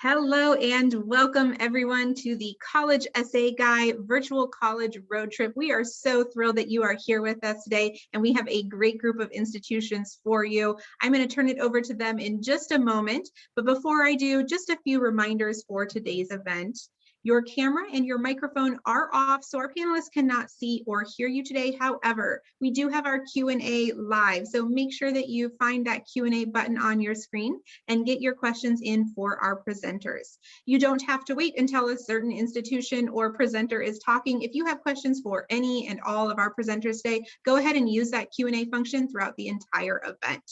Hello and welcome everyone to the College Essay Guy virtual college road trip. We are so thrilled that you are here with us today, and we have a great group of institutions for you. I'm going to turn it over to them in just a moment, but before I do, just a few reminders for today's event. Your camera and your microphone are off, so our panelists cannot see or hear you today. However, we do have our Q&A live, so make sure that you find that Q&A button on your screen and get your questions in for our presenters. You don't have to wait until a certain institution or presenter is talking. If you have questions for any and all of our presenters today, go ahead and use that Q&A function throughout the entire event.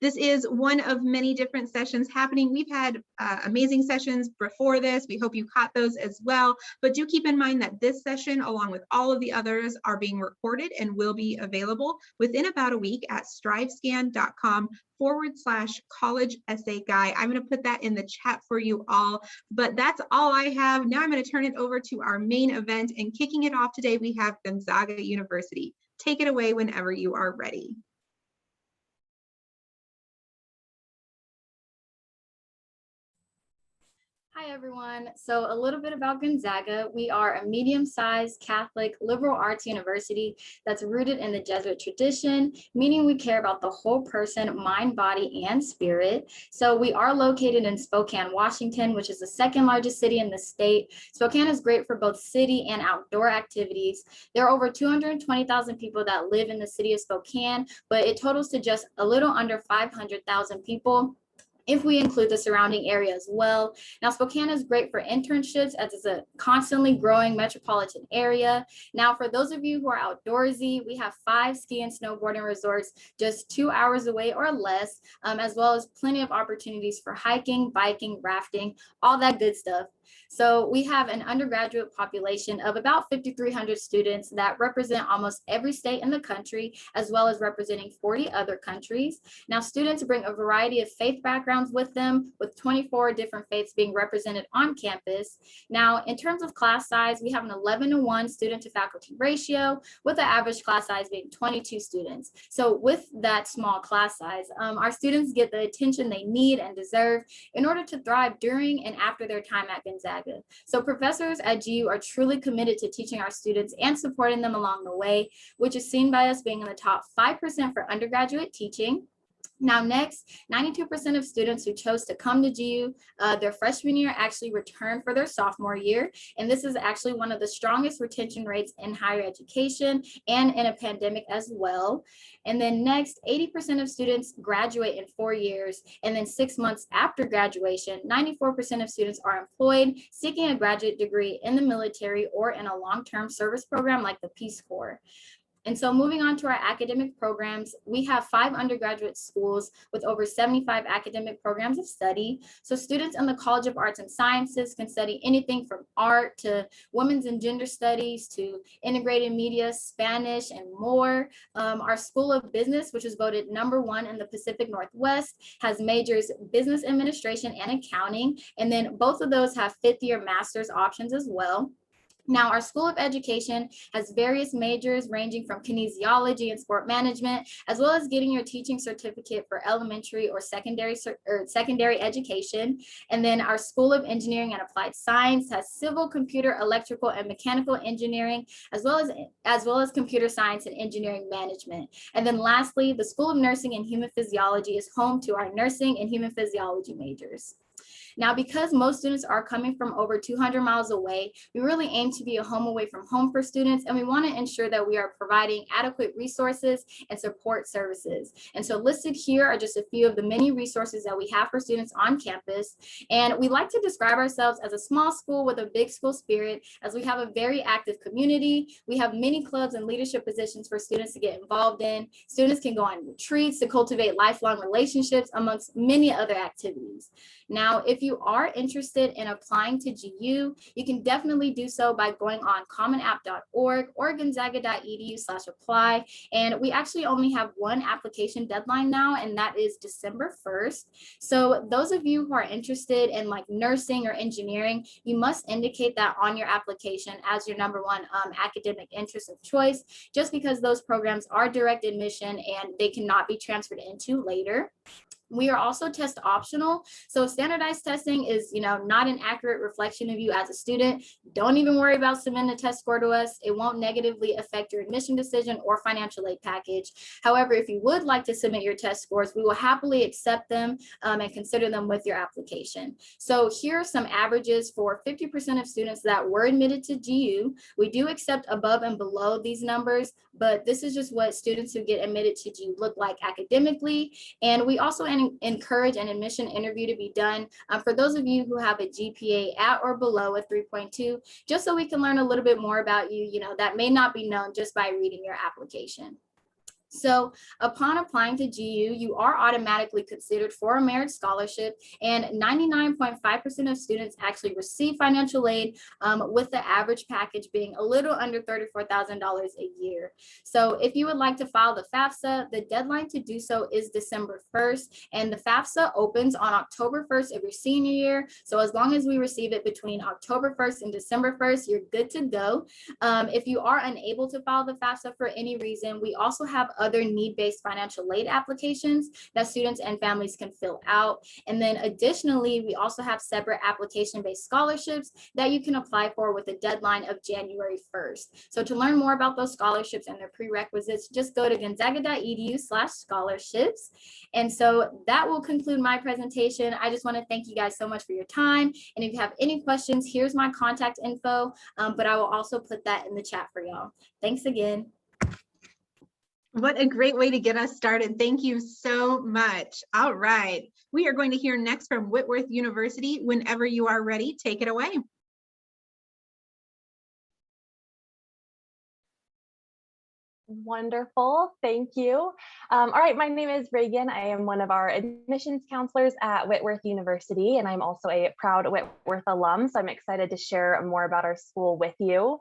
This is one of many different sessions happening. We've had amazing sessions before this. We hope you caught those as well. But do keep in mind that this session, along with all of the others, are being recorded and will be available within about a week at strivescan.com/college essay guy. I'm going to put that in the chat for you all. But that's all I have. Now I'm going to turn it over to our main event. And kicking it off today, we have Gonzaga University. Take it away whenever you are ready. Hi, everyone. So a little bit about Gonzaga. We are a medium-sized Catholic liberal arts university that's rooted in the Jesuit tradition, meaning we care about the whole person, mind, body, and spirit. So we are located in Spokane, Washington, which is the second largest city in the state. Spokane is great for both city and outdoor activities. There are over 220,000 people that live in the city of Spokane, but it totals to just a little under 500,000 people if we include the surrounding area as well. Now, Spokane is great for internships as it's a constantly growing metropolitan area. Now, for those of you who are outdoorsy, we have 5 ski and snowboarding resorts just 2 hours away or less, as well as plenty of opportunities for hiking, biking, rafting, all that good stuff. So we have an undergraduate population of about 5,300 students that represent almost every state in the country, as well as representing 40 other countries. Now, students bring a variety of faith backgrounds with them, with 24 different faiths being represented on campus. Now, in terms of class size, we have an 11-to-1 student to faculty ratio, with the average class size being 22 students. So with that small class size, our students get the attention they need and deserve in order to thrive during and after their time at Gonzaga. So professors at GU are truly committed to teaching our students and supporting them along the way, which is seen by us being in the top 5% for undergraduate teaching. Now, next, 92% of students who chose to come to GU their freshman year actually returned for their sophomore year. And this is actually one of the strongest retention rates in higher education and in a pandemic as well. And then next, 80% of students graduate in 4 years. And then 6 months after graduation, 94% of students are employed, seeking a graduate degree in the military or in a long-term service program like the Peace Corps. And so moving on to our academic programs, we have 5 undergraduate schools with over 75 academic programs of study. So students in the College of Arts and Sciences can study anything from art to women's and gender studies to integrated media, Spanish, and more. Our School of Business, which is voted #1 in the Pacific Northwest, has majors business administration and accounting. And then both of those have 5th-year master's options as well. Now, our School of Education has various majors ranging from kinesiology and sport management, as well as getting your teaching certificate for elementary or secondary education. And then our School of Engineering and Applied Science has civil, computer, electrical, and mechanical engineering, as well as computer science and engineering management. And then lastly, the School of Nursing and Human Physiology is home to our nursing and human physiology majors. Now, because most students are coming from over 200 miles away, we really aim to be a home away from home for students, and we want to ensure that we are providing adequate resources and support services. And so listed here are just a few of the many resources that we have for students on campus. And we like to describe ourselves as a small school with a big school spirit, as we have a very active community. We have many clubs and leadership positions for students to get involved in. Students can go on retreats to cultivate lifelong relationships, amongst many other activities. Now, if you are interested in applying to GU, you can definitely do so by going on commonapp.org or gonzaga.edu/apply. And we actually only have one application deadline now, and that is December 1st. So those of you who are interested in like nursing or engineering, you must indicate that on your application as your #1 academic interest of choice, just because those programs are direct admission and they cannot be transferred into later. We are also test optional. So standardized testing is, not an accurate reflection of you as a student. Don't even worry about submitting a test score to us. It won't negatively affect your admission decision or financial aid package. However, if you would like to submit your test scores, we will happily accept them and consider them with your application. So here are some averages for 50% of students that were admitted to GU. We do accept above and below these numbers, but this is just what students who get admitted to GU look like academically. And we also encourage an admission interview to be done for those of you who have a GPA at or below a 3.2, just so we can learn a little bit more about you, that may not be known just by reading your application. So upon applying to GU, you are automatically considered for a merit scholarship, and 99.5% of students actually receive financial aid, with the average package being a little under $34,000 a year. So if you would like to file the FAFSA, the deadline to do so is December 1st, and the FAFSA opens on October 1st of your senior year. So as long as we receive it between October 1st and December 1st, you're good to go. If you are unable to file the FAFSA for any reason, we also have other need-based financial aid applications that students and families can fill out. And then additionally, we also have separate application-based scholarships that you can apply for with a deadline of January 1st. So to learn more about those scholarships and their prerequisites, just go to gonzaga.edu/scholarships. And so that will conclude my presentation. I just want to thank you guys so much for your time. And if you have any questions, here's my contact info, but I will also put that in the chat for y'all. Thanks again. What a great way to get us started. Thank you so much. All right. We are going to hear next from Whitworth University. Whenever you are ready, take it away. Wonderful. Thank you. All right. My name is Reagan. I am one of our admissions counselors at Whitworth University, and I'm also a proud Whitworth alum. So I'm excited to share more about our school with you.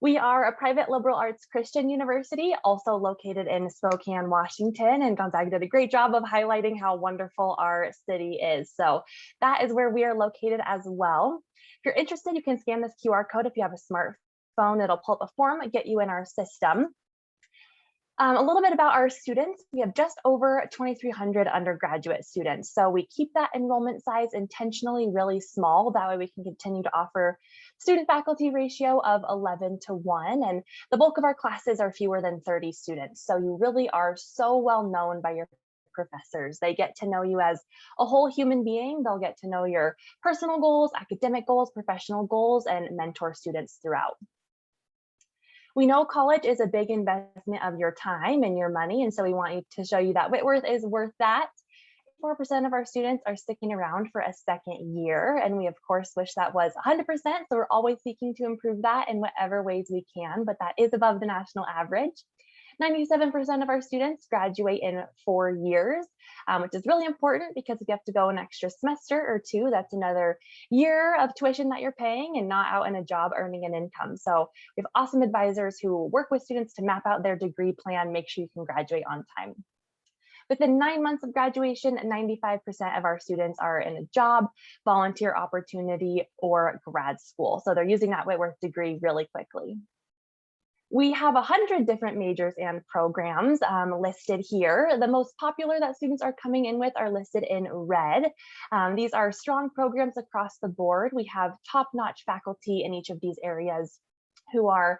We are a private liberal arts Christian university, also located in Spokane, Washington, and Gonzaga did a great job of highlighting how wonderful our city is. So that is where we are located as well. If you're interested, you can scan this QR code if you have a smartphone. It'll pull up a form and get you in our system. A little bit about our students. We have just over 2,300 undergraduate students. So we keep that enrollment size intentionally really small. That way we can continue to offer student faculty ratio of 11:1. And the bulk of our classes are fewer than 30 students. So you really are so well known by your professors. They get to know you as a whole human being. They'll get to know your personal goals, academic goals, professional goals, and mentor students throughout. We know college is a big investment of your time and your money, and so we want you to show you that Whitworth is worth that. 4% of our students are sticking around for a second year, and we of course wish that was 100%, so we're always seeking to improve that in whatever ways we can, but that is above the national average. 97% of our students graduate in 4 years, which is really important because if you have to go an extra semester or two, that's another year of tuition that you're paying and not out in a job earning an income. So we have awesome advisors who work with students to map out their degree plan, make sure you can graduate on time. Within 9 months of graduation, 95% of our students are in a job, volunteer opportunity, or grad school. So they're using that Whitworth degree really quickly. We have 100 different majors and programs listed here. The most popular that students are coming in with are listed in red. These are strong programs across the board. We have top-notch faculty in each of these areas who are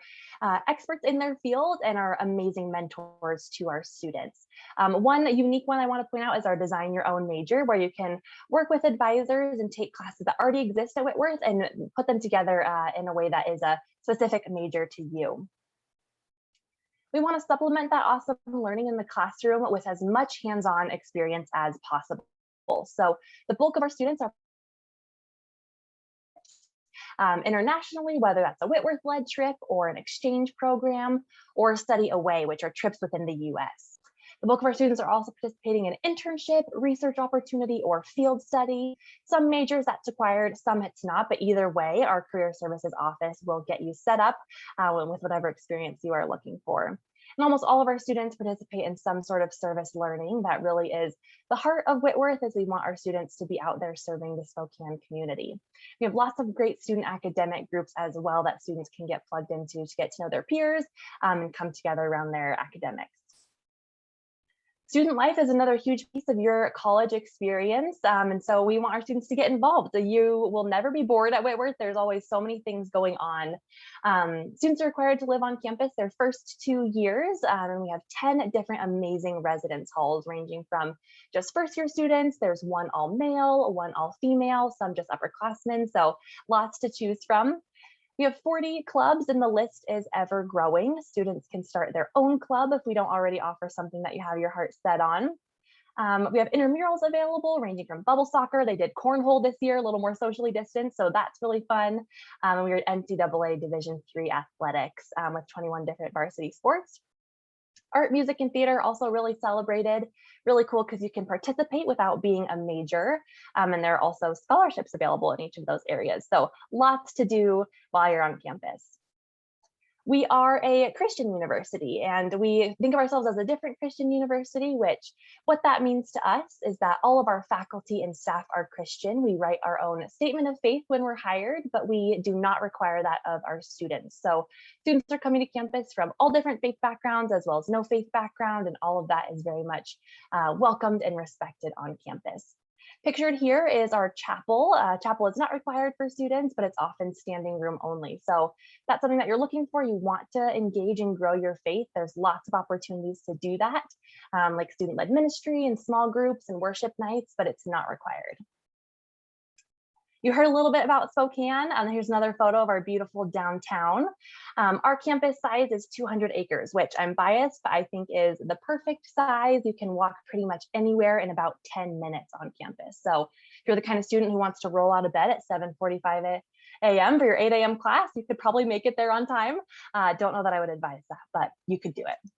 experts in their field and are amazing mentors to our students. One unique one I want to point out is our design your own major, where you can work with advisors and take classes that already exist at Whitworth and put them together in a way that is a specific major to you. We want to supplement that awesome learning in the classroom with as much hands-on experience as possible. So the bulk of our students are internationally, whether that's a Whitworth-led trip or an exchange program or study away, which are trips within the US. The bulk of our students are also participating in internship, research opportunity, or field study. Some majors that's required, some it's not, but either way, our career services office will get you set up with whatever experience you are looking for. And almost all of our students participate in some sort of service learning. That really is the heart of Whitworth, as we want our students to be out there serving the Spokane community. We have lots of great student academic groups as well that students can get plugged into to get to know their peers and come together around their academics. Student life is another huge piece of your college experience. And so we want our students to get involved. You will never be bored at Whitworth. There's always so many things going on. Students are required to live on campus their first 2 years. And we have 10 different amazing residence halls ranging from just first year students. There's one all male, one all female, some just upperclassmen. So lots to choose from. We have 40 clubs and the list is ever growing. Students can start their own club if we don't already offer something that you have your heart set on. We have intramurals available ranging from bubble soccer. They did cornhole this year, a little more socially distanced, so that's really fun. And we are NCAA Division III athletics with 21 different varsity sports. Art, music, and theater also really celebrated. Really cool because you can participate without being a major. And there are also scholarships available in each of those areas. So lots to do while you're on campus. We are a Christian university and we think of ourselves as a different Christian university, which what that means to us is that all of our faculty and staff are Christian. We write our own statement of faith when we're hired, but we do not require that of our students. So students are coming to campus from all different faith backgrounds as well as no faith background, and all of that is very much welcomed and respected on campus. Pictured here is our chapel. Chapel is not required for students, but it's often standing room only. So that's something that you're looking for. You want to engage and grow your faith. There's lots of opportunities to do that, like student-led ministry and small groups and worship nights, but it's not required. You heard a little bit about Spokane. Here's another photo of our beautiful downtown. Our campus size is 200 acres, which I'm biased, but I think is the perfect size. You can walk pretty much anywhere in about 10 minutes on campus. So if you're the kind of student who wants to roll out of bed at 7:45 a.m. for your 8 a.m. class, you could probably make it there on time. Don't know that I would advise that, but you could do it.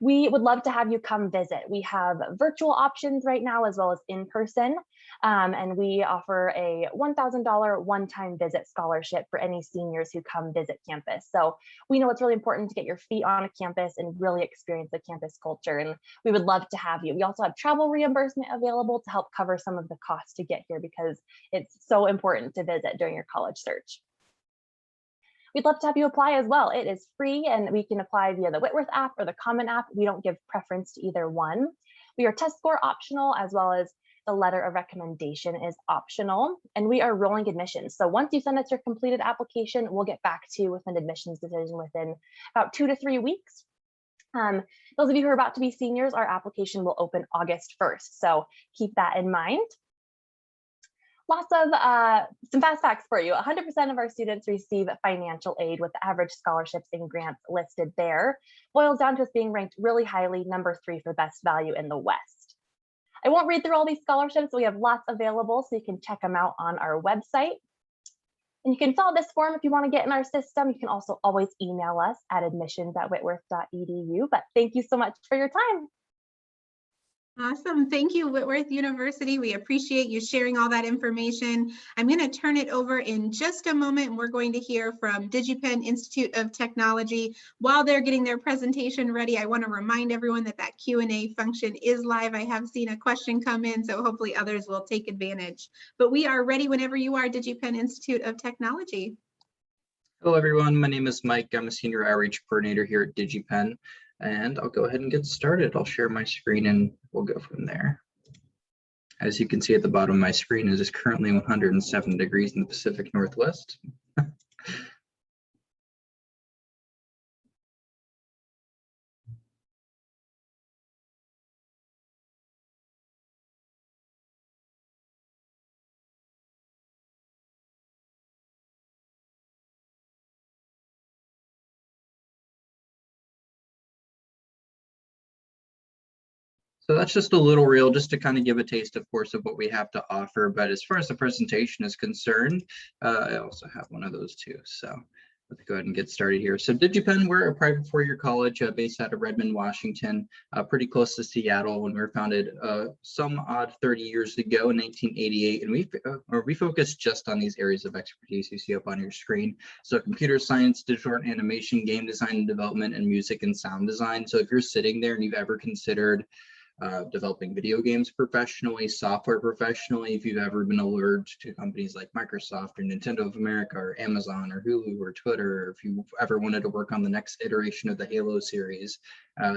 We would love to have you come visit. We have virtual options right now as well as in person. And we offer a $1,000 one-time visit scholarship for any seniors who come visit campus. So we know it's really important to get your feet on a campus and really experience the campus culture. And we would love to have you. We also have travel reimbursement available to help cover some of the costs to get here because it's so important to visit during your college search. We'd love to have you apply as well. It is free and we can apply via the Whitworth app or the Common app. We don't give preference to either one. We are test score optional as well as the letter of recommendation is optional, and we are rolling admissions. So once you send us your completed application, we'll get back to you with an admissions decision within about 2 to 3 weeks. Those of you who are about to be seniors, our application will open August 1st. So keep that in mind. Lots of some fast facts for you. 100% of our students receive financial aid with the average scholarships and grants listed there. Boils down to us being ranked really highly, number 3 for best value in the West. I won't read through all these scholarships. We have lots available, so you can check them out on our website. And you can fill out this form if you want to get in our system. You can also always email us at admissions@whitworth.edu. But thank you so much for your time. Awesome. Thank you, Whitworth University. We appreciate you sharing all that information. I'm going to turn it over in just a moment, and we're going to hear from DigiPen Institute of Technology. While they're getting their presentation ready, I want to remind everyone that that Q&A function is live. I have seen a question come in, so hopefully others will take advantage. But we are ready whenever you are, DigiPen Institute of Technology. Hello, everyone. My name is Mike. I'm a senior outreach coordinator here at DigiPen. And I'll go ahead and get started. I'll share my screen and we'll go from there. As you can see at the bottom of my screen, it is currently 107 degrees in the Pacific Northwest. So that's just a little reel just to kind of give a taste, of course, of what we have to offer. But as far as the presentation is concerned, I also have one of those too. So let's go ahead and get started here. So DigiPen, we're a private four-year college based out of Redmond, Washington, pretty close to Seattle, when we were founded some odd 30 years ago in 1988. And we focus just on these areas of expertise you see up on your screen. So computer science, digital art animation, game design and development, and music and sound design. So if you're sitting there and you've ever considered developing video games professionally, software professionally. If you've ever been alerted to companies like Microsoft or Nintendo of America or Amazon or Hulu or Twitter, or if you've ever wanted to work on the next iteration of the Halo series,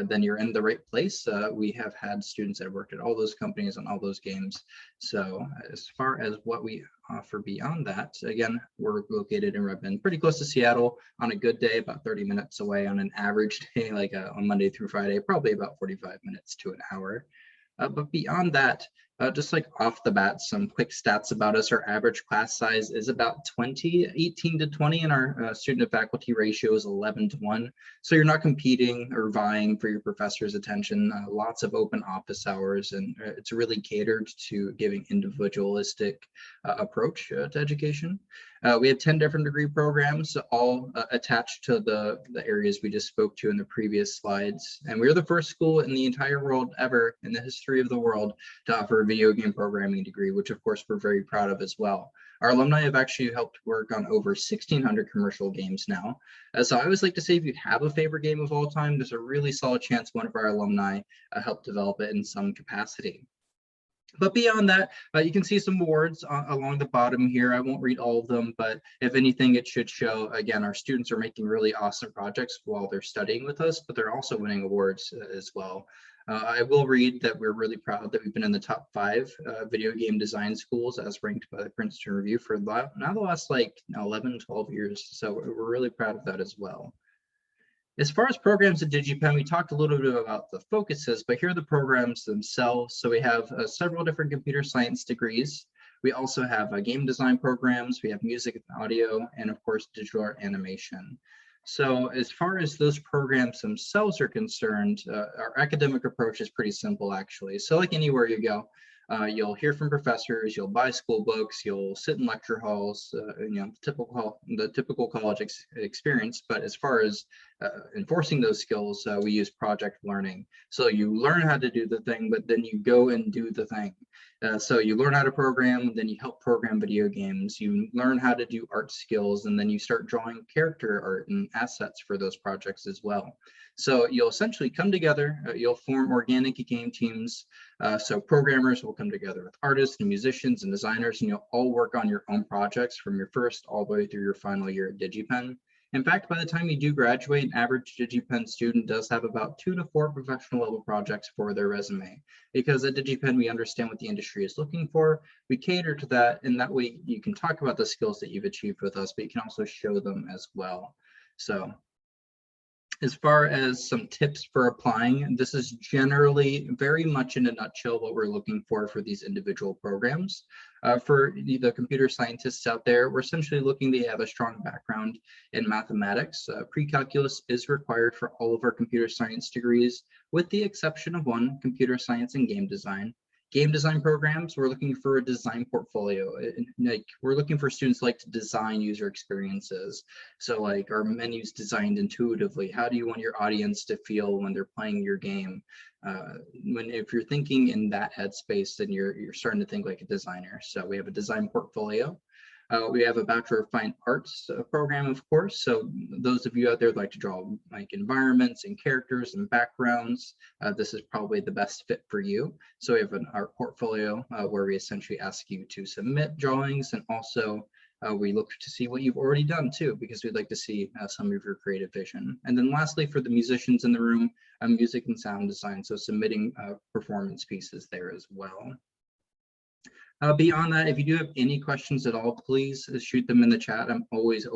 then you're in the right place. We have had students that have worked at all those companies on all those games. So as far as what we offer beyond that, again, we're located in Redmond, pretty close to Seattle. On a good day, about 30 minutes away. On an average day, like on Monday through Friday, probably about 45 minutes to an hour. But beyond that, just like off the bat, some quick stats about us. Our average class size is about 18 to 20, and our student to faculty ratio is 11 to 1. So you're not competing or vying for your professor's attention. Lots of open office hours, and it's really catered to giving individualistic approach to education. We have 10 different degree programs, all attached to the areas we just spoke to in the previous slides. And we're the first school in the entire world ever in the history of the world to offer a video game programming degree, which of course we're very proud of as well. Our alumni have actually helped work on over 1,600 commercial games now. So I always like to say, if you have a favorite game of all time, there's a really solid chance one of our alumni helped develop it in some capacity. But beyond that, you can see some awards along the bottom here. I won't read all of them, but if anything, it should show, again, our students are making really awesome projects while they're studying with us, but they're also winning awards as well. I will read that we're really proud that we've been in the top 5 video game design schools as ranked by the Princeton Review for now the last like 11, 12 years. So we're really proud of that as well. As far as programs at DigiPen, we talked a little bit about the focuses, but here are the programs themselves. So we have several different computer science degrees. We also have game design programs. We have music and audio, and of course, digital art animation. So as far as those programs themselves are concerned, our academic approach is pretty simple, actually. So like anywhere you go, you'll hear from professors, you'll buy school books, you'll sit in lecture halls, the typical college experience. But as far as enforcing those skills, we use project learning. So you learn how to do the thing, but then you go and do the thing. So you learn how to program, then you help program video games. You learn how to do art skills, and then you start drawing character art and assets for those projects as well. So you'll essentially come together, you'll form organic game teams. So programmers will come together with artists and musicians and designers, and you'll all work on your own projects from your first all the way through your final year at DigiPen. In fact, by the time you do graduate, an average DigiPen student does have about 2 to 4 professional level projects for their resume. Because at DigiPen, we understand what the industry is looking for. We cater to that, and that way you can talk about the skills that you've achieved with us, but you can also show them as well. So as far as some tips for applying, this is generally very much in a nutshell what we're looking for these individual programs. For the computer scientists out there, we're essentially looking to have a strong background in mathematics. Pre-calculus is required for all of our computer science degrees, with the exception of one, computer science and game design. Game design programs, we're looking for a design portfolio. Like we're looking for students like to design user experiences. So like, are menus designed intuitively? How do you want your audience to feel when they're playing your game? If you're thinking in that headspace, then you're starting to think like a designer. So we have a design portfolio. We have a Bachelor of Fine Arts program, of course. So those of you out there that like to draw like environments and characters and backgrounds, this is probably the best fit for you. So we have an art portfolio where we essentially ask you to submit drawings, and also we look to see what you've already done too, because we'd like to see some of your creative vision. And then lastly, for the musicians in the room, music and sound design. So submitting performance pieces there as well. Beyond that, if you do have any questions at all, please shoot them in the chat. I'm always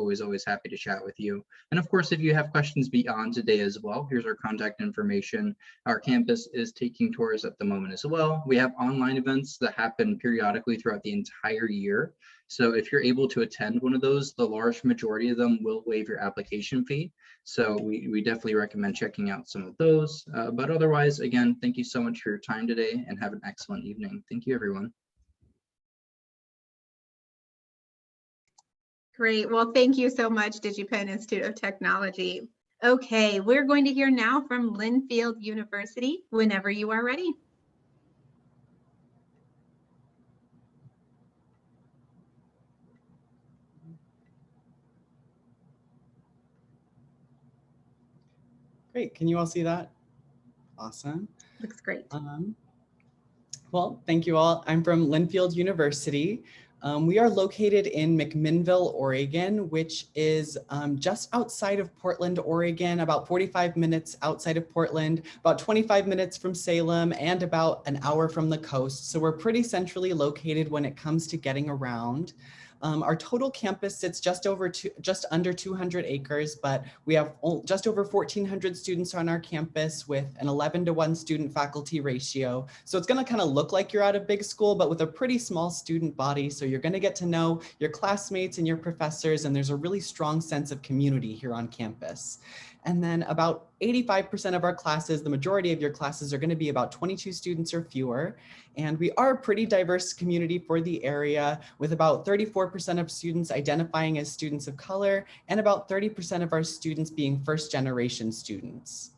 happy to chat with you. And of course, if you have questions beyond today as well, here's our contact information. Our campus is taking tours at the moment as well. We have online events that happen periodically throughout the entire year. So if you're able to attend one of those, the large majority of them will waive your application fee. So we definitely recommend checking out some of those. But otherwise, again, thank you so much for your time today, and have an excellent evening. Thank you, everyone. Great. Well, thank you so much, DigiPen Institute of Technology. Okay, we're going to hear now from Linfield University whenever you are ready. Great. Can you all see that? Awesome. Looks great. Well, thank you all. I'm from Linfield University. We are located in McMinnville, Oregon, which is just outside of Portland, Oregon, about 45 minutes outside of Portland, about 25 minutes from Salem, and about an hour from the coast. So we're pretty centrally located when it comes to getting around. Our total campus sits just under 200 acres, but we have just over 1,400 students on our campus with an 11-to-1 student faculty ratio. So it's going to kind of look like you're at a big school, but with a pretty small student body. So you're going to get to know your classmates and your professors, and there's a really strong sense of community here on campus. And then about 85% of our classes, the majority of your classes, are going to be about 22 students or fewer. And we are a pretty diverse community for the area, with about 34% of students identifying as students of color and about 30% of our students being first-generation students.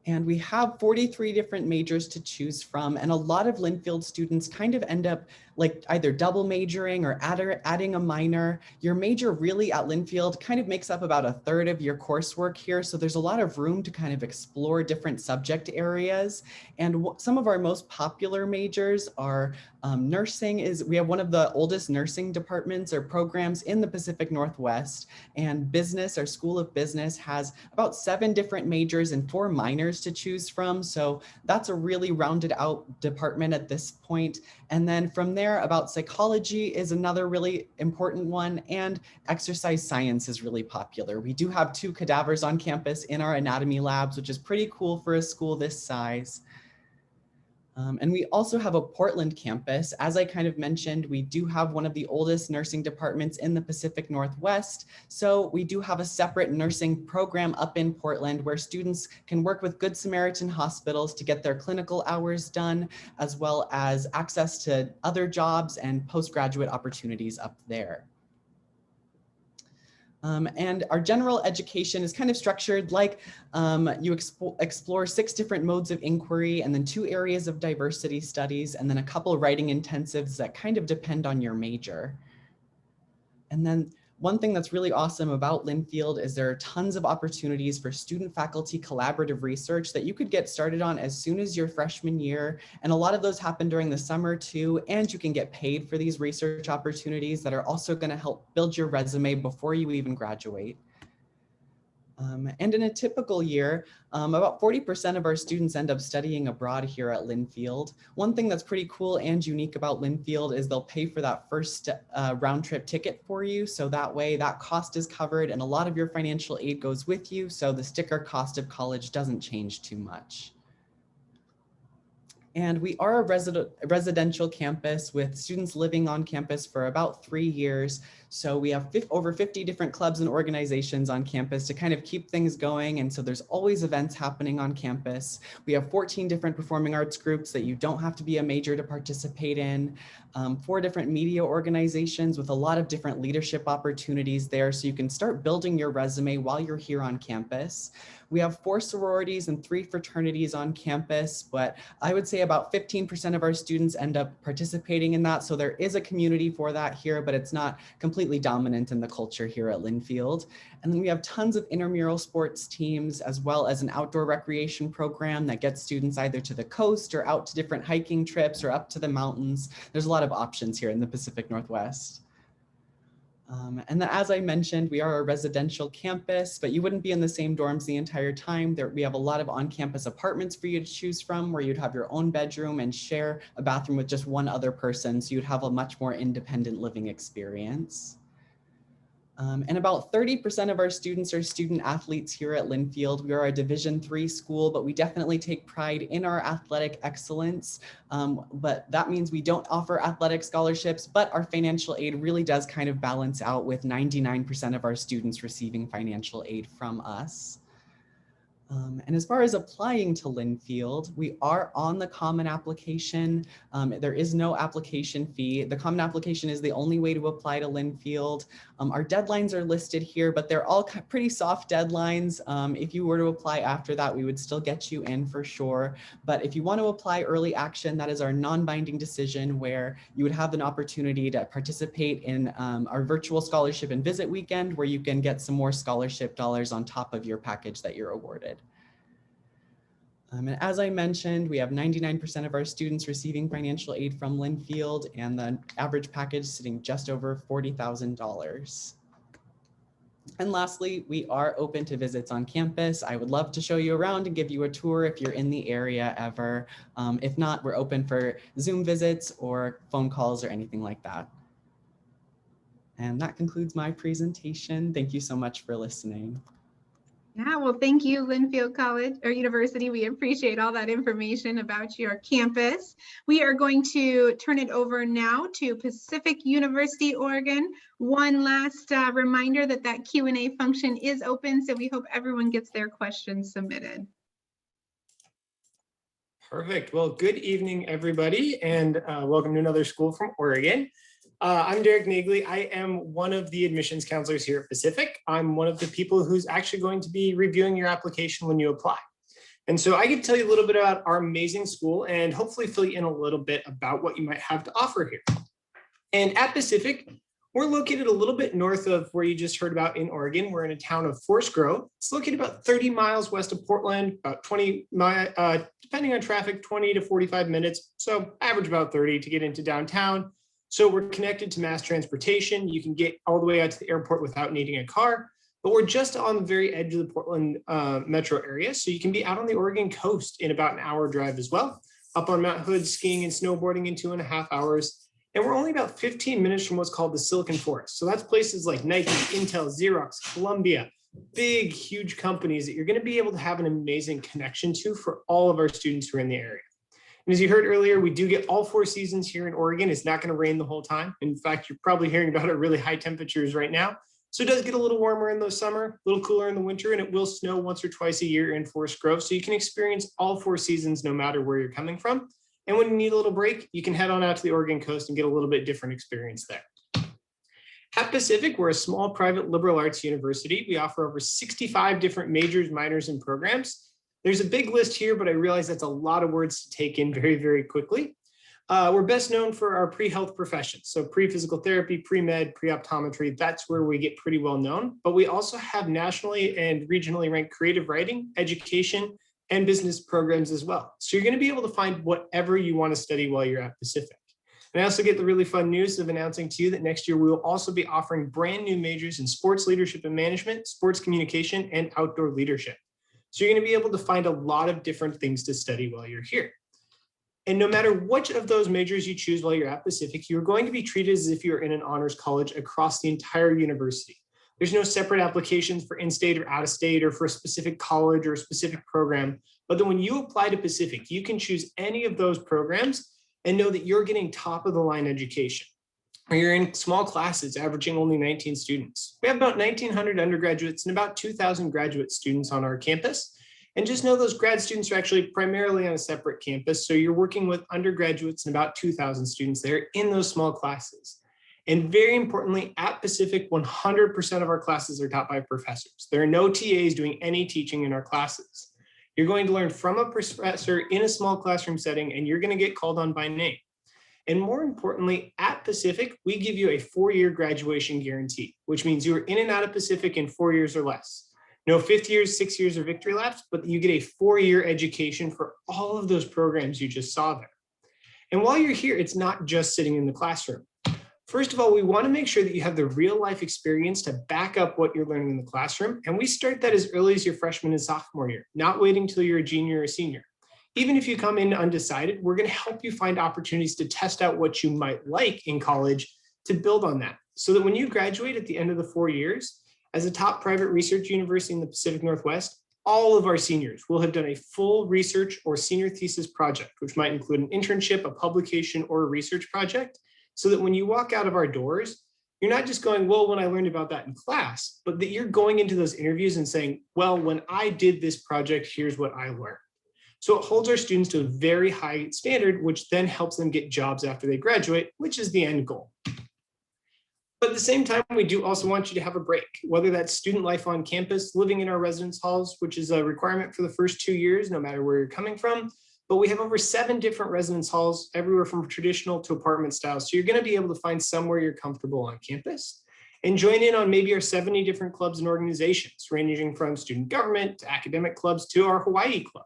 And we have 43 different majors to choose from. And a lot of Linfield students kind of end up like either double majoring or adding a minor. Your major really at Linfield kind of makes up about 1/3 of your coursework here. So there's a lot of room to kind of explore different subject areas. And some of our most popular majors are nursing. We have one of the oldest nursing departments or programs in the Pacific Northwest. And business, our School of Business, has about 7 different majors and 4 minors to choose from. So that's a really rounded out department at this point. And then from there, about psychology is another really important one, and exercise science is really popular. We do have 2 cadavers on campus in our anatomy labs, which is pretty cool for a school this size. And we also have a Portland campus. As I kind of mentioned, we do have one of the oldest nursing departments in the Pacific Northwest. So we do have a separate nursing program up in Portland where students can work with Good Samaritan hospitals to get their clinical hours done, as well as access to other jobs and postgraduate opportunities up there. And our general education is kind of structured like you explore 6 different modes of inquiry, and then 2 areas of diversity studies, and then a couple of writing intensives that kind of depend on your major. And then one thing that's really awesome about Linfield is there are tons of opportunities for student-faculty collaborative research that you could get started on as soon as your freshman year. And a lot of those happen during the summer too, and you can get paid for these research opportunities that are also going to help build your resume before you even graduate. And in a typical year, about 40% of our students end up studying abroad here at Linfield. One thing that's pretty cool and unique about Linfield is they'll pay for that first round trip ticket for you. So that way that cost is covered and a lot of your financial aid goes with you. So the sticker cost of college doesn't change too much. And we are a residential campus with students living on campus for about 3 years. So we have over 50 different clubs and organizations on campus to kind of keep things going. And so there's always events happening on campus. We have 14 different performing arts groups that you don't have to be a major to participate in, 4 different media organizations with a lot of different leadership opportunities there. So you can start building your resume while you're here on campus. We have 4 sororities and 3 fraternities on campus, but I would say about 15% of our students end up participating in that. So there is a community for that here, but it's not completely dominant in the culture here at Linfield. And then we have tons of intramural sports teams, as well as an outdoor recreation program that gets students either to the coast or out to different hiking trips or up to the mountains. There's a lot of options here in the Pacific Northwest. And then, as I mentioned, we are a residential campus, but you wouldn't be in the same dorms the entire time. We have a lot of on-campus apartments for you to choose from, where you'd have your own bedroom and share a bathroom with just one other person. So you'd have a much more independent living experience. And about 30% of our students are student athletes here at Linfield. We are a Division III school, but we definitely take pride in our athletic excellence. But that means we don't offer athletic scholarships, but our financial aid really does kind of balance out with 99% of our students receiving financial aid from us. And as far as applying to Linfield, we are on the Common Application. There is no application fee. The Common Application is the only way to apply to Linfield. Our deadlines are listed here, but they're all pretty soft deadlines. If you were to apply after that, we would still get you in for sure. But if you want to apply early action, that is our non-binding decision where you would have an opportunity to participate in our virtual scholarship and visit weekend, where you can get some more scholarship dollars on top of your package that you're awarded. And as I mentioned, we have 99% of our students receiving financial aid from Linfield, and the average package sitting just over $40,000. And lastly, we are open to visits on campus. I would love to show you around and give you a tour if you're in the area ever. If not, we're open for Zoom visits or phone calls or anything like that. And that concludes my presentation. Thank you so much for listening. Yeah, well, thank you, Linfield College or University. We appreciate all that information about your campus. We are going to turn it over now to Pacific University, Oregon. One last reminder that that Q&A function is open, so we hope everyone gets their questions submitted. Perfect. Well, good evening, everybody, and welcome to another school from Oregon. I'm Derek Nagley. I am one of the admissions counselors here at Pacific. I'm one of the people who's actually going to be reviewing your application when you apply. And so I get to tell you a little bit about our amazing school and hopefully fill you in a little bit about what you might have to offer here. And at Pacific, we're located a little bit north of where you just heard about in Oregon. We're in a town of Forest Grove. It's located about 30 miles west of Portland, about 20 miles, depending on traffic, 20 to 45 minutes. So average about 30 to get into downtown. So we're connected to mass transportation. You can get all the way out to the airport without needing a car, but we're just on the very edge of the Portland metro area. So you can be out on the Oregon coast in about an hour drive as well, up on Mount Hood, skiing and snowboarding in 2.5 hours. And we're only about 15 minutes from what's called the Silicon Forest. So that's places like Nike, Intel, Xerox, Columbia, big, huge companies that you're going to be able to have an amazing connection to for all of our students who are in the area. And as you heard earlier, we do get all 4 seasons here in Oregon. It's not going to rain the whole time. In fact, you're probably hearing about our really high temperatures right now. So it does get a little warmer in the summer, a little cooler in the winter, and it will snow once or twice a year in Forest Grove. So you can experience all 4 seasons no matter where you're coming from. And when you need a little break, you can head on out to the Oregon coast and get a little bit different experience there. At Pacific, we're a small private liberal arts university. We offer over 65 different majors, minors, and programs. There's a big list here, but I realize that's a lot of words to take in very, very quickly. We're best known for our pre-health professions. So pre-physical therapy, pre-med, pre-optometry, that's where we get pretty well known. But we also have nationally and regionally ranked creative writing, education, and business programs as well. So you're going to be able to find whatever you want to study while you're at Pacific. And I also get the really fun news of announcing to you that next year we will also be offering brand new majors in sports leadership and management, sports communication, and outdoor leadership. So you're going to be able to find a lot of different things to study while you're here. And no matter which of those majors you choose while you're at Pacific, you're going to be treated as if you're in an honors college across the entire university. There's no separate applications for in-state or out-of-state or for a specific college or a specific program. But then when you apply to Pacific, you can choose any of those programs and know that you're getting top of the line education. Or you're in small classes averaging only 19 students. We have about 1,900 undergraduates and about 2,000 graduate students on our campus. And just know those grad students are actually primarily on a separate campus. So you're working with undergraduates and about 2,000 students there in those small classes. And very importantly, at Pacific, 100% of our classes are taught by professors. There are no TAs doing any teaching in our classes. You're going to learn from a professor in a small classroom setting, and you're going to get called on by name. And more importantly, at Pacific, we give you a 4-year graduation guarantee, which means you are in and out of Pacific in 4 years or less. No 5th years, 6 years, or victory laps, but you get a 4-year education for all of those programs you just saw there. And while you're here, it's not just sitting in the classroom. First of all, we want to make sure that you have the real life experience to back up what you're learning in the classroom. And we start that as early as your freshman and sophomore year, not waiting till you're a junior or senior. Even if you come in undecided, we're going to help you find opportunities to test out what you might like in college to build on that. So that when you graduate at the end of the 4 years, as a top private research university in the Pacific Northwest, all of our seniors will have done a full research or senior thesis project, which might include an internship, a publication, or a research project, so that when you walk out of our doors, you're not just going, well, when I learned about that in class, but that you're going into those interviews and saying, well, when I did this project, here's what I learned. So it holds our students to a very high standard, which then helps them get jobs after they graduate, which is the end goal. But at the same time, we do also want you to have a break, whether that's student life on campus, living in our residence halls, which is a requirement for the first 2 years, no matter where you're coming from. But we have over 7 different residence halls, everywhere from traditional to apartment style. So you're going to be able to find somewhere you're comfortable on campus and join in on maybe our 70 different clubs and organizations, ranging from student government to academic clubs to our Hawaii club.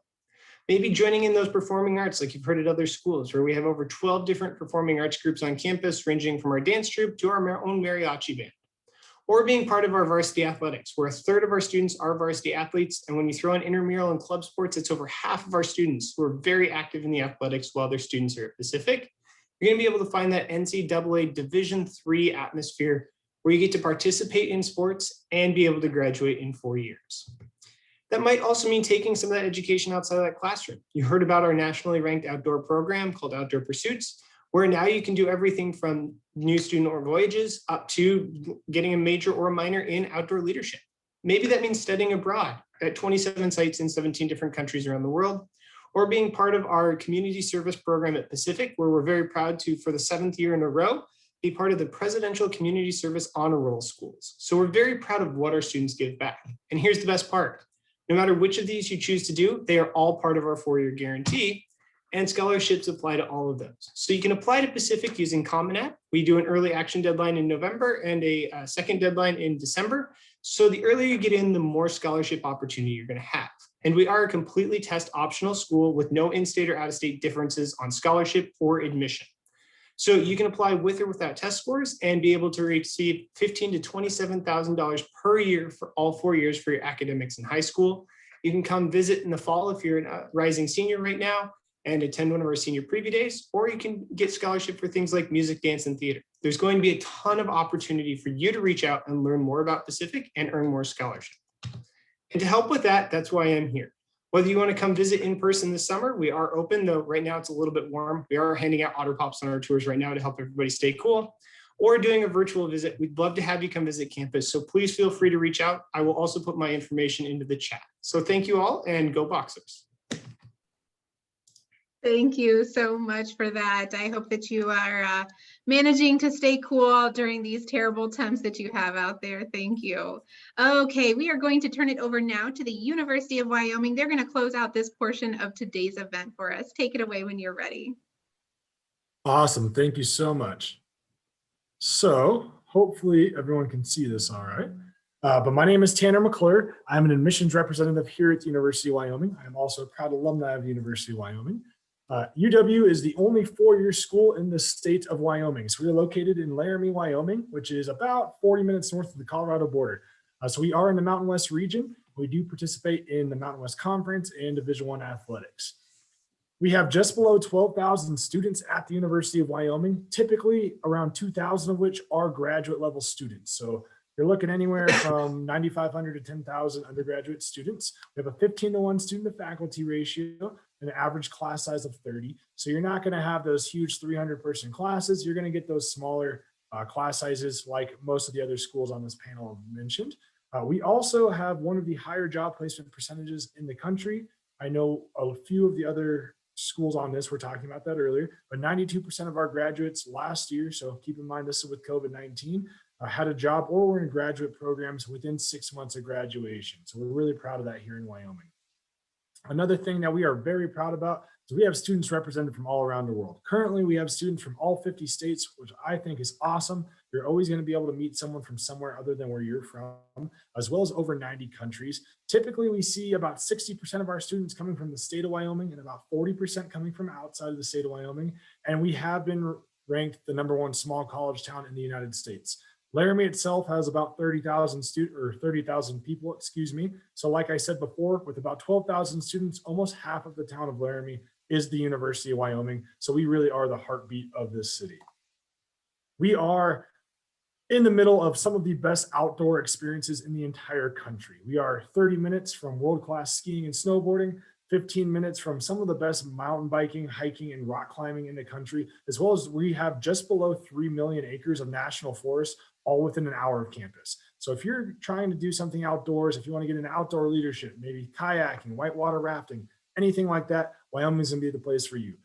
Maybe joining in those performing arts like you've heard at other schools, where we have over 12 different performing arts groups on campus, ranging from our dance troupe to our own mariachi band. Or being part of our varsity athletics, where a third of our students are varsity athletes. And when you throw in intramural and club sports, it's over half of our students who are very active in the athletics while their students are at Pacific. You're gonna be able to find that NCAA Division III atmosphere where you get to participate in sports and be able to graduate in 4 years. That might also mean taking some of that education outside of that classroom. You heard about our nationally ranked outdoor program called Outdoor Pursuits, where now you can do everything from new student or voyages up to getting a major or a minor in outdoor leadership. Maybe that means studying abroad at 27 sites in 17 different countries around the world, or being part of our community service program at Pacific, where we're very proud to, for the 7th year in a row, be part of the Presidential Community Service Honor Roll schools. So we're very proud of what our students give back. And here's the best part. No matter which of these you choose to do, they are all part of our 4-year guarantee, and scholarships apply to all of those. So you can apply to Pacific using Common App. We do an early action deadline in November and a second deadline in December. So the earlier you get in, the more scholarship opportunity you're going to have. And we are a completely test optional school with no in-state or out-of-state differences on scholarship or admission. So you can apply with or without test scores and be able to receive $15,000 to $27,000 per year for all 4 years for your academics in high school. You can come visit in the fall if you're a rising senior right now and attend one of our senior preview days, or you can get scholarship for things like music, dance, and theater. There's going to be a ton of opportunity for you to reach out and learn more about Pacific and earn more scholarship. And to help with that, that's why I'm here. Whether you want to come visit in person this summer, we are open, though right now it's a little bit warm. We are handing out Otter Pops on our tours right now to help everybody stay cool, or doing a virtual visit. We'd love to have you come visit campus. So please feel free to reach out. I will also put my information into the chat. So thank you all, and go Boxers. Thank you so much for that. I hope that you are managing to stay cool during these terrible temps that you have out there. Thank you. Okay, we are going to turn it over now to the University of Wyoming. They're going to close out this portion of today's event for us. Take it away when you're ready. Awesome. Thank you so much. So hopefully everyone can see this all right. But my name is Tanner McClure. I'm an admissions representative here at the University of Wyoming. I'm also a proud alumni of the University of Wyoming. UW is the only 4-year school in the state of Wyoming. So we're located in Laramie, Wyoming, which is about 40 minutes north of the Colorado border. So we are in the Mountain West region. We do participate in the Mountain West Conference and Division I athletics. We have just below 12,000 students at the University of Wyoming, typically around 2,000 of which are graduate level students. So you're looking anywhere from 9,500 to 10,000 undergraduate students. We have a 15-to-1 student to faculty ratio, an average class size of 30. So you're not going to have those huge 300-person classes. You're going to get those smaller class sizes like most of the other schools on this panel have mentioned. We also have one of the higher job placement percentages in the country. I know a few of the other schools on this were talking about that earlier, but 92% of our graduates last year, so keep in mind this is with COVID-19, had a job or were in graduate programs within 6 months of graduation. So we're really proud of that here in Wyoming. Another thing that we are very proud about is we have students represented from all around the world. Currently, we have students from all 50 states, which I think is awesome. You're always going to be able to meet someone from somewhere other than where you're from, as well as over 90 countries. Typically, we see about 60% of our students coming from the state of Wyoming and about 40% coming from outside of the state of Wyoming. And we have been ranked the #1 small college town in the United States. Laramie itself has about 30,000 people, excuse me. So like I said before, with about 12,000 students, almost half of the town of Laramie is the University of Wyoming. So we really are the heartbeat of this city. We are in the middle of some of the best outdoor experiences in the entire country. We are 30 minutes from world-class skiing and snowboarding, 15 minutes from some of the best mountain biking, hiking, and rock climbing in the country, as well as we have just below 3 million acres of national forest, all within an hour of campus. So if you're trying to do something outdoors, if you want to get into outdoor leadership, maybe kayaking, whitewater rafting, anything like that, Wyoming's gonna be the place for you.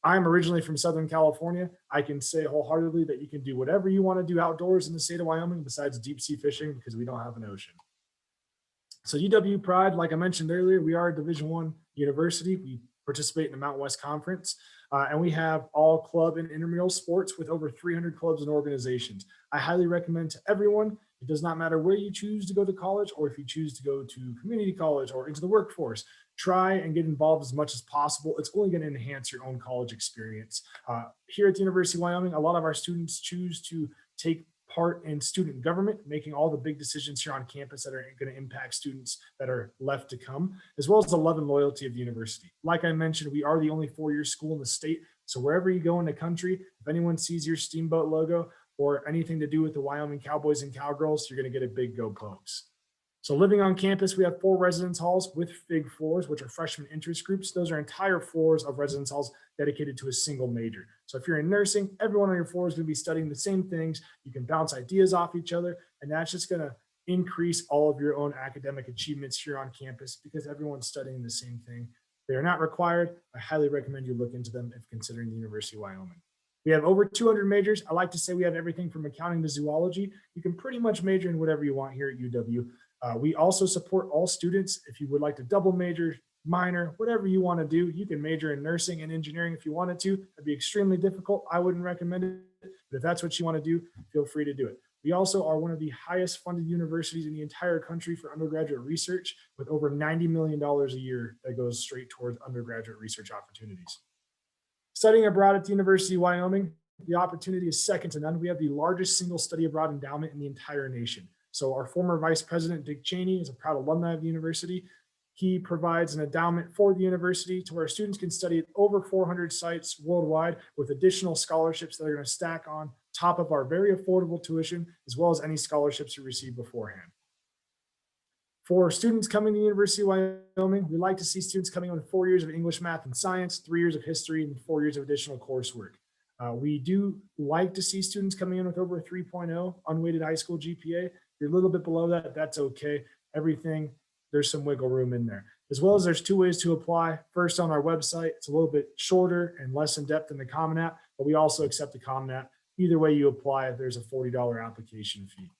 I'm originally from Southern California. I can say wholeheartedly that you can do whatever you want to do outdoors in the state of Wyoming besides deep sea fishing because we don't have an ocean. So UW Pride, like I mentioned earlier, we are a Division I university. We participate in the Mountain West Conference, and we have all club and intramural sports with over 300 clubs and organizations. I highly recommend to everyone, It does not matter where you choose to go to college or if you choose to go to community college or into the workforce. Try and get involved as much as possible. It's only going to enhance your own college experience. Here at the University of Wyoming, a lot of our students choose to take part in student government, making all the big decisions here on campus that are going to impact students that are left to come, as well as the love and loyalty of the university. Like I mentioned, we are the only four-year school in the state. So wherever you go in the country, if anyone sees your Steamboat logo or anything to do with the Wyoming Cowboys and Cowgirls, you're going to get a big Go Pokes. So living on campus, we have 4 residence halls with FIG floors, which are freshman interest groups. Those are entire floors of residence halls dedicated to a single major. So if you're in nursing, everyone on your floor is going to be studying the same things. You can bounce ideas off each other, and that's just going to increase all of your own academic achievements here on campus because everyone's studying the same thing. They are not required. I highly recommend you look into them if considering the University of Wyoming. We have over 200 majors. I like to say we have everything from accounting to zoology. You can pretty much major in whatever you want here at UW. We also support all students. If you would like to double major, minor, whatever you want to do, you can major in nursing and engineering if you wanted to. It'd be extremely difficult. I wouldn't recommend it, but if that's what you want to do, feel free to do it. We also are one of the highest funded universities in the entire country for undergraduate research, with over $90 million a year that goes straight towards undergraduate research opportunities. Studying abroad at the University of Wyoming, the opportunity is second to none. We have the largest single study abroad endowment in the entire nation. So our former Vice President, Dick Cheney, is a proud alumni of the university. He provides an endowment for the university to where students can study at over 400 sites worldwide with additional scholarships that are going to stack on top of our very affordable tuition, as well as any scholarships you receive beforehand. For students coming to the University of Wyoming, we like to see students coming in with 4 years of English, math, and science, 3 years of history, and 4 years of additional coursework. We do like to see students coming in with over a 3.0 unweighted high school GPA. If you're a little bit below that, that's okay. Everything, there's some wiggle room in there. As well as there's 2 ways to apply. First, on our website, it's a little bit shorter and less in depth than the Common App, but we also accept the Common App. Either way you apply, there's a $40 application fee.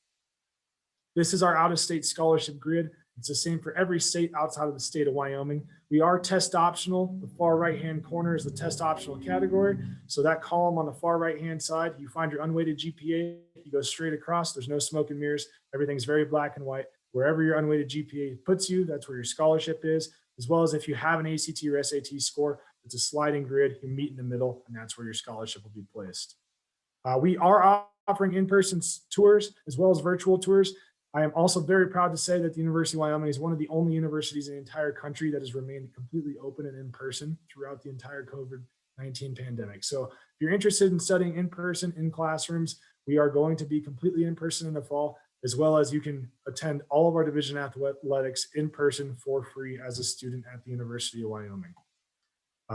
This is our out-of-state scholarship grid. It's the same for every state outside of the state of Wyoming. We are test optional. The far right-hand corner is the test optional category. So that column on the far right-hand side, you find your unweighted GPA, you go straight across. There's no smoke and mirrors. Everything's very black and white. Wherever your unweighted GPA puts you, that's where your scholarship is, as well as if you have an ACT or SAT score, it's a sliding grid. You meet in the middle, and that's where your scholarship will be placed. We are offering in-person tours as well as virtual tours. I am also very proud to say that the University of Wyoming is one of the only universities in the entire country that has remained completely open and in person throughout the entire COVID-19 pandemic. So if you're interested in studying in person in classrooms, we are going to be completely in person in the fall, as well as you can attend all of our division athletics in person for free as a student at the University of Wyoming.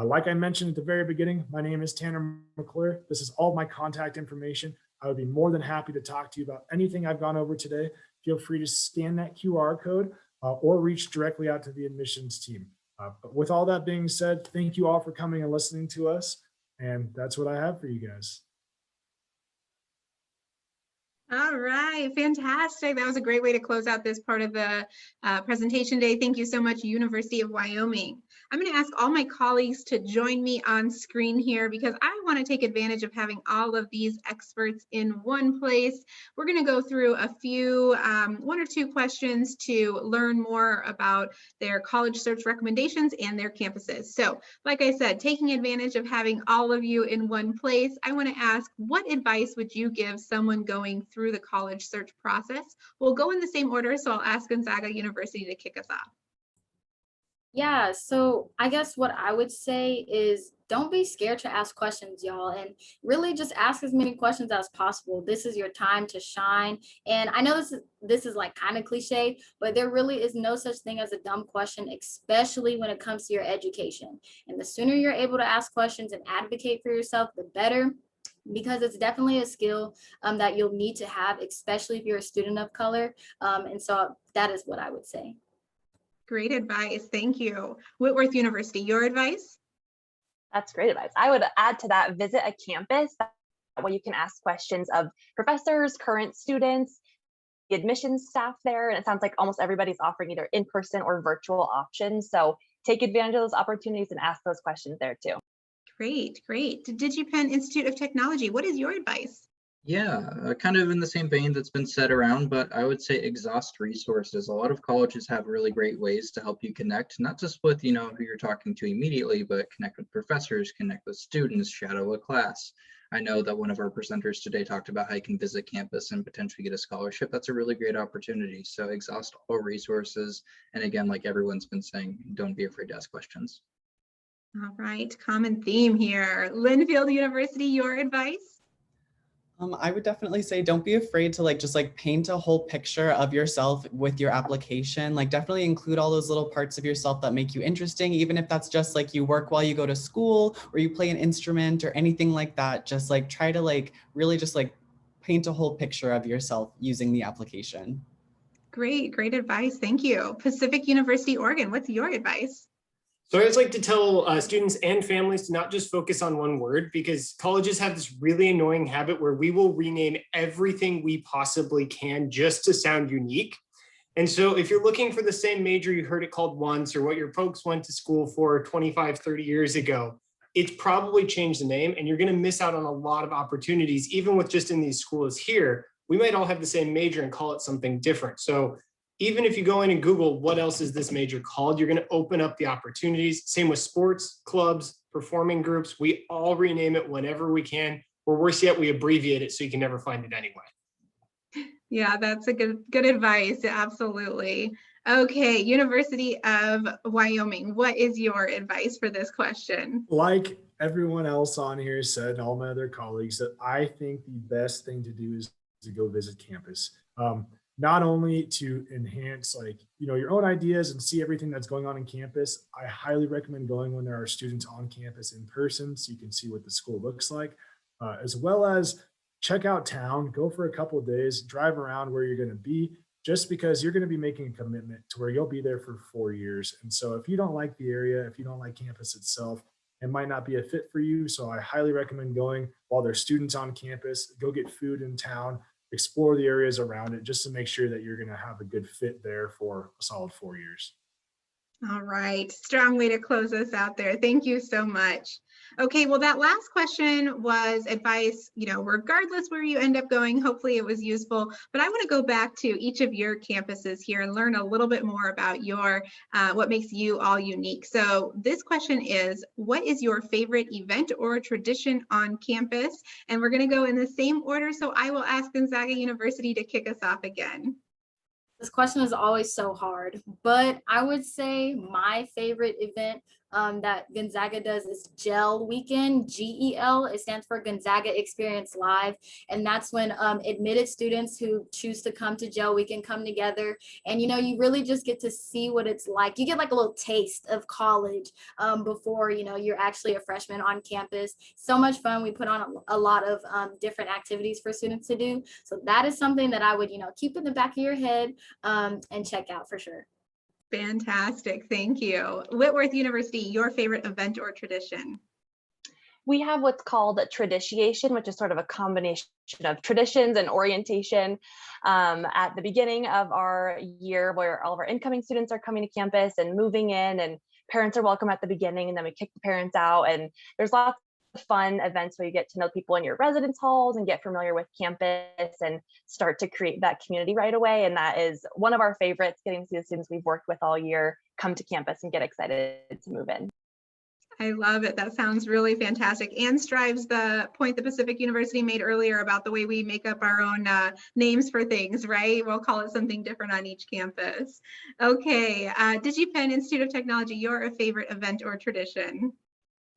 Like I mentioned at the very beginning, my name is Tanner McClure. This is all my contact information. I would be more than happy to talk to you about anything I've gone over today. Feel free to scan that QR code or reach directly out to the admissions team. But with all that being said, thank you all for coming and listening to us. And that's what I have for you guys. All right, fantastic. That was a great way to close out this part of the presentation day. Thank you so much, University of Wyoming. I'm going to ask all my colleagues to join me on screen here because I want to take advantage of having all of these experts in one place. We're going to go through a few, 1 or 2 questions to learn more about their college search recommendations and their campuses. So, like I said, taking advantage of having all of you in one place, I want to ask, what advice would you give someone going through the college search process? We'll go in the same order, so I'll ask Gonzaga University to kick us off. Yeah, so I guess what I would say is don't be scared to ask questions, y'all, and really just ask as many questions as possible. This is your time to shine. And I know this is like kind of cliche, but there really is no such thing as a dumb question, especially when it comes to your education. And the sooner you're able to ask questions and advocate for yourself, the better, because it's definitely a skill that you'll need to have, especially if you're a student of color. And so that is what I would say. Great advice. Thank you. Whitworth University, your advice? That's great advice. I would add to that, visit a campus. That way you can ask questions of professors, current students, the admissions staff there. And it sounds like almost everybody's offering either in-person or virtual options. So take advantage of those opportunities and ask those questions there too. Great, great. DigiPen Institute of Technology, what is your advice? Yeah, kind of in the same vein that's been said around, but I would say exhaust resources. A lot of colleges have really great ways to help you connect, not just with, who you're talking to immediately, but connect with professors, connect with students, shadow a class. I know that one of our presenters today talked about how you can visit campus and potentially get a scholarship. That's a really great opportunity. So exhaust all resources. And again, like everyone's been saying, don't be afraid to ask questions. All right, common theme here. Linfield University, your advice? I would definitely say don't be afraid to just paint a whole picture of yourself with your application. Like definitely include all those little parts of yourself that make you interesting, even if that's just you work while you go to school or you play an instrument or anything like that. Just try to really just paint a whole picture of yourself using the application. Great, great advice. Thank you. Pacific University, Oregon, what's your advice? So I always like to tell students and families to not just focus on one word, because colleges have this really annoying habit where we will rename everything we possibly can just to sound unique. And so if you're looking for the same major you heard it called once, or what your folks went to school for 25, 30 years ago, it's probably changed the name, and you're going to miss out on a lot of opportunities. Even with just in these schools here, we might all have the same major and call it something different. So even if you go in and Google what else is this major called, you're going to open up the opportunities. Same with sports, clubs, performing groups. We all rename it whenever we can, or worse yet, we abbreviate it so you can never find it anyway. Yeah, that's a good advice. Absolutely. Okay, University of Wyoming, what is your advice for this question? Like everyone else on here said, and all my other colleagues, that I think the best thing to do is to go visit campus. Not only to enhance your own ideas and see everything that's going on in campus. I highly recommend going when there are students on campus in person so you can see what the school looks like, as well as check out town, go for a couple of days, drive around where you're going to be, just because you're going to be making a commitment to where you'll be there for 4 years. And so if you don't like the area, if you don't like campus itself, it might not be a fit for you. So I highly recommend going while there's students on campus. Go get food in town, explore the areas around it, just to make sure that you're going to have a good fit there for a solid 4 years. All right, strong way to close us out there. Thank you so much. Okay, well, that last question was advice, regardless where you end up going, hopefully it was useful, but I want to go back to each of your campuses here and learn a little bit more about what makes you all unique. So this question is, what is your favorite event or tradition on campus? And we're going to go in the same order. So I will ask Gonzaga University to kick us off again. This question is always so hard, but I would say my favorite event that Gonzaga does is GEL Weekend, GEL. It stands for Gonzaga Experience Live. And that's when admitted students who choose to come to GEL Weekend come together. And, you really just get to see what it's like. You get a little taste of college before, you're actually a freshman on campus. So much fun. We put on a lot of different activities for students to do. So that is something that I would, keep in the back of your head and check out for sure. Fantastic. Thank you. Whitworth University, your favorite event or tradition? We have what's called traditiation, which is sort of a combination of traditions and orientation at the beginning of our year, where all of our incoming students are coming to campus and moving in, and parents are welcome at the beginning, and then we kick the parents out. And there's lots of fun events where you get to know people in your residence halls and get familiar with campus and start to create that community right away. And that is one of our favorites, getting to see the students we've worked with all year come to campus and get excited to move in. I love it. That sounds really fantastic and strives the point the Pacific University made earlier about the way we make up our own names for things, right? We'll call it something different on each campus. Okay, DigiPen Institute of Technology, your favorite event or tradition?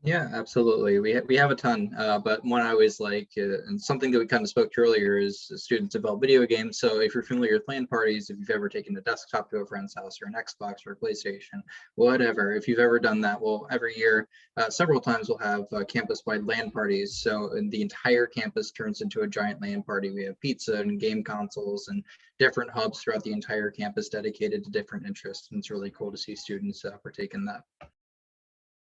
Yeah, absolutely. We have a ton, but one I always like, and something that we kind of spoke to earlier, is students develop video games. So if you're familiar with LAN parties, if you've ever taken a desktop to a friend's house or an Xbox or a PlayStation, whatever, if you've ever done that, well, every year, several times we'll have campus-wide LAN parties. So the entire campus turns into a giant LAN party. We have pizza and game consoles and different hubs throughout the entire campus dedicated to different interests. And it's really cool to see students partake in that.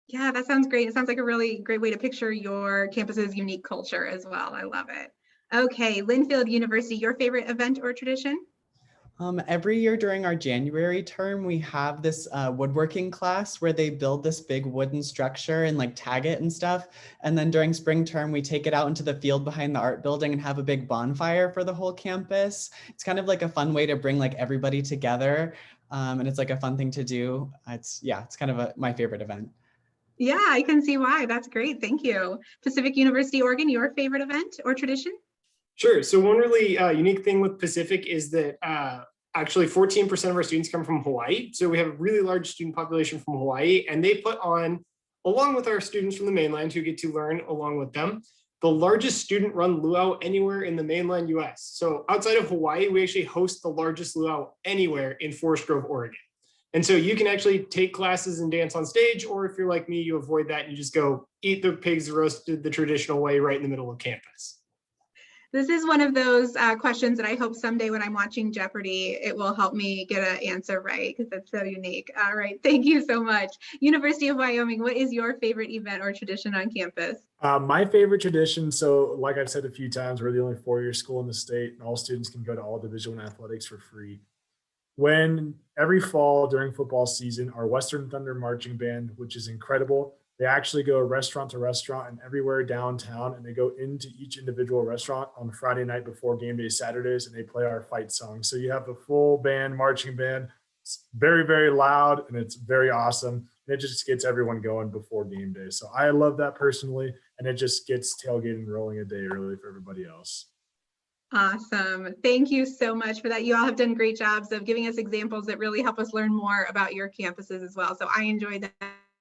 Yeah, that sounds great. It sounds like a really great way to picture your campus's unique culture as well. I love it. Okay, Linfield University, your favorite event or tradition? Every year during our January term, we have this woodworking class where they build this big wooden structure and like tag it and stuff. And then during spring term, we take it out into the field behind the art building and have a big bonfire for the whole campus. It's kind of like a fun way to bring like everybody together. And it's like a fun thing to do. It's kind of my favorite event. Yeah, I can see why. That's great. Thank you. Pacific University, Oregon, your favorite event or tradition? Sure. So one really unique thing with Pacific is that actually 14% of our students come from Hawaii. So we have a really large student population from Hawaii, and they put on, along with our students from the mainland who get to learn along with them, the largest student-run luau anywhere in the mainland US. So outside of Hawaii, we actually host the largest luau anywhere in Forest Grove, Oregon. And so you can actually take classes and dance on stage, or if you're like me, you avoid that and you just go eat the pigs roasted the traditional way right in the middle of campus. This is one of those questions that I hope someday when I'm watching Jeopardy, it will help me get an answer right, because it's so unique. All right, thank you so much. University of Wyoming, what is your favorite event or tradition on campus? My favorite tradition, so like I've said a few times, we're the only four-year school in the state, and all students can go to all Division I athletics for free. When every fall during football season, our Western Thunder marching band, which is incredible, they actually go restaurant to restaurant and everywhere downtown, and they go into each individual restaurant on Friday night before game day Saturdays, and they play our fight song. So you have the full band, marching band. It's very, very loud, and it's very awesome. And it just gets everyone going before game day. So I love that personally, and it just gets tailgating rolling a day early for everybody else. Awesome. Thank you so much for that. You all have done great jobs of giving us examples that really help us learn more about your campuses as well. So I enjoyed that.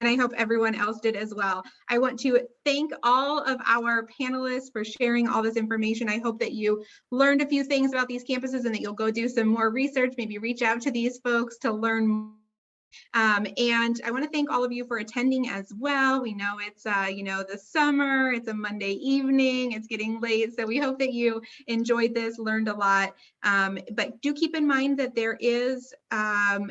And I hope everyone else did as well. I want to thank all of our panelists for sharing all this information. I hope that you learned a few things about these campuses and that you'll go do some more research, maybe reach out to these folks to learn more. And I want to thank all of you for attending as well. We know it's, the summer, it's a Monday evening, it's getting late. So we hope that you enjoyed this, learned a lot. But do keep in mind that there is,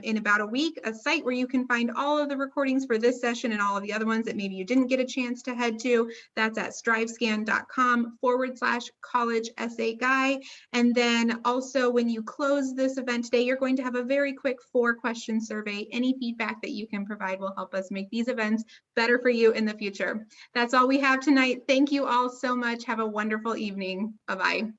in about a week, a site where you can find all of the recordings for this session and all of the other ones that maybe you didn't get a chance to head to. That's at strivescan.com/college essay guy. And then also when you close this event today, you're going to have a very quick 4-question survey. Any feedback that you can provide will help us make these events better for you in the future. That's all we have tonight. Thank you all so much. Have a wonderful evening. Bye-bye.